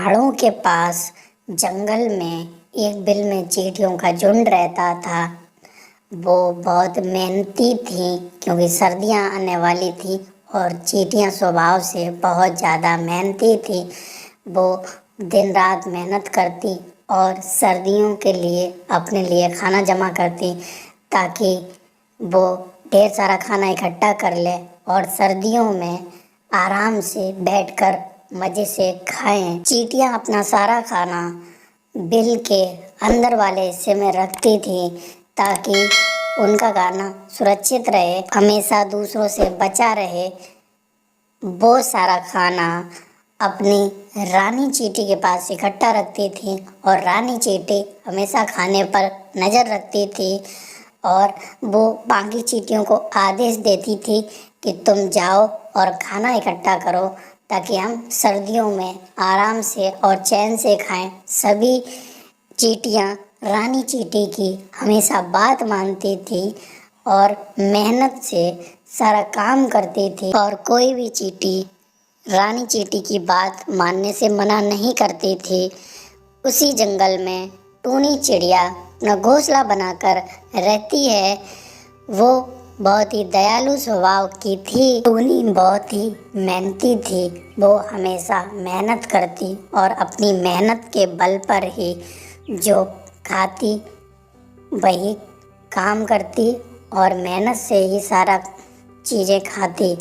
पहाड़ों के पास जंगल में एक बिल में चींटियों का झुंड रहता था। वो बहुत मेहनती थी क्योंकि सर्दियां आने वाली थी और चींटियां स्वभाव से बहुत ज़्यादा मेहनती थी। वो दिन रात मेहनत करती और सर्दियों के लिए अपने लिए खाना जमा करती ताकि वो ढेर सारा खाना इकट्ठा कर ले और सर्दियों में आराम से बैठकर मज़े से खाएं। चींटियां अपना सारा खाना बिल के अंदर वाले हिस्से में रखती थी ताकि उनका खाना सुरक्षित रहे, हमेशा दूसरों से बचा रहे। वो सारा खाना अपनी रानी चींटी के पास इकट्ठा रखती थी और रानी चींटी हमेशा खाने पर नज़र रखती थी और वो बाकी चींटियों को आदेश देती थी कि तुम जाओ और खाना इकट्ठा करो ताकि हम सर्दियों में आराम से और चैन से खाएं। सभी चींटियां रानी चींटी की हमेशा बात मानती थी और मेहनत से सारा काम करती थी और कोई भी चींटी रानी चींटी की बात मानने से मना नहीं करती थी। उसी जंगल में टूनी चिड़िया अपना घोंसला बनाकर रहती है। वो बहुत ही दयालु स्वभाव की थी। टूनी बहुत ही मेहनती थी। वो हमेशा मेहनत करती और अपनी मेहनत के बल पर ही जो खाती वही काम करती और मेहनत से ही सारा चीज़ें खाती।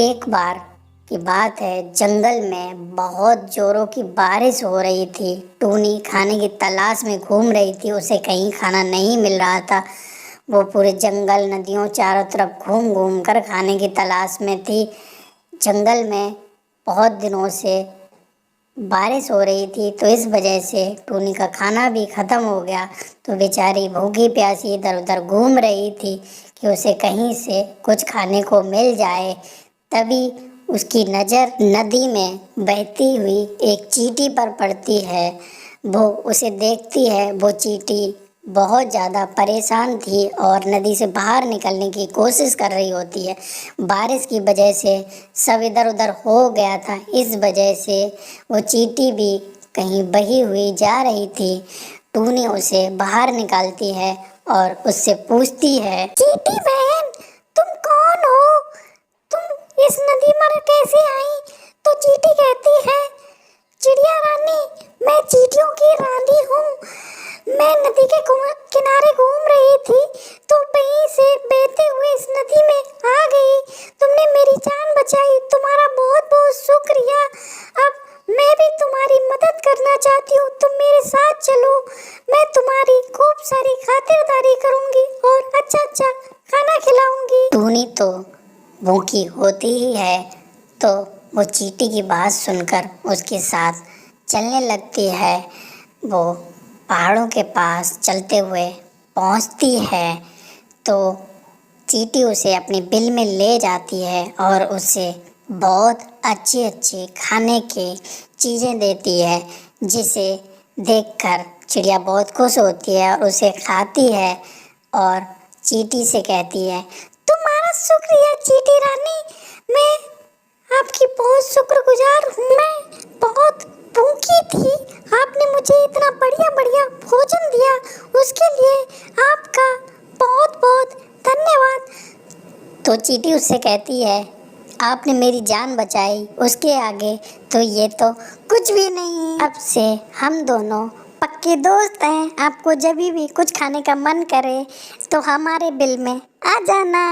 एक बार की बात है, जंगल में बहुत जोरों की बारिश हो रही थी। टूनी खाने की तलाश में घूम रही थी, उसे कहीं खाना नहीं मिल रहा था। वो पूरे जंगल नदियों चारों तरफ घूम घूम कर खाने की तलाश में थी। जंगल में बहुत दिनों से बारिश हो रही थी तो इस वजह से टूनी का खाना भी ख़त्म हो गया। तो बेचारी भूखी प्यासी इधर उधर घूम रही थी कि उसे कहीं से कुछ खाने को मिल जाए। तभी उसकी नज़र नदी में बहती हुई एक चींटी पर पड़ती है। वो उसे देखती है। वो चींटी बहुत ज़्यादा परेशान थी और नदी से बाहर निकलने की कोशिश कर रही होती है। बारिश की वजह से सब इधर उधर हो गया था, इस वजह से वो चींटी भी कहीं बही हुई जा रही थी। टूनी उसे बाहर निकालती है और उससे पूछती है, चींटी बहन, तुम कौन हो? तुम इस नदी में कैसे आई? तो चींटी कहती है, चिड़िया रानी, मैं चींटियों की रानी हूँ। मैं नदी के किनारे घूम रही थी तो वहीं से बहते हुए इस नदी में आ गई। तुमने मेरी जान बचाई, तुम्हारा बहुत बहुत शुक्रिया। अब मैं भी तुम्हारी मदद करना चाहती हूँ, तुम मेरे साथ चलो। मैं तुम्हारी खूब सारी खातिरदारी करूँगी और अच्छा अच्छा खाना खिलाऊँगी। टूनी तो भूखी होती ही है तो वो चींटी की बात सुनकर उसके साथ चलने लगती है। वो पहाड़ों के पास चलते हुए पहुंचती है तो चींटी उसे अपने बिल में ले जाती है और उसे बहुत अच्छी अच्छी खाने की चीज़ें देती है, जिसे देखकर चिड़िया बहुत खुश होती है और उसे खाती है और चींटी से कहती है, तुम्हारा शुक्रिया चींटी रानी, मैं आपकी बहुत शुक्रगुजार हूँ। मैं बहुत भूखी थी, आपने मुझे इतना बढ़िया बढ़िया भोजन दिया, उसके लिए आपका बहुत बहुत धन्यवाद। तो चींटी उससे कहती है, आपने मेरी जान बचाई, उसके आगे तो ये तो कुछ भी नहीं। अब से हम दोनों पक्के दोस्त हैं। आपको जब भी कुछ खाने का मन करे तो हमारे बिल में आ जाना।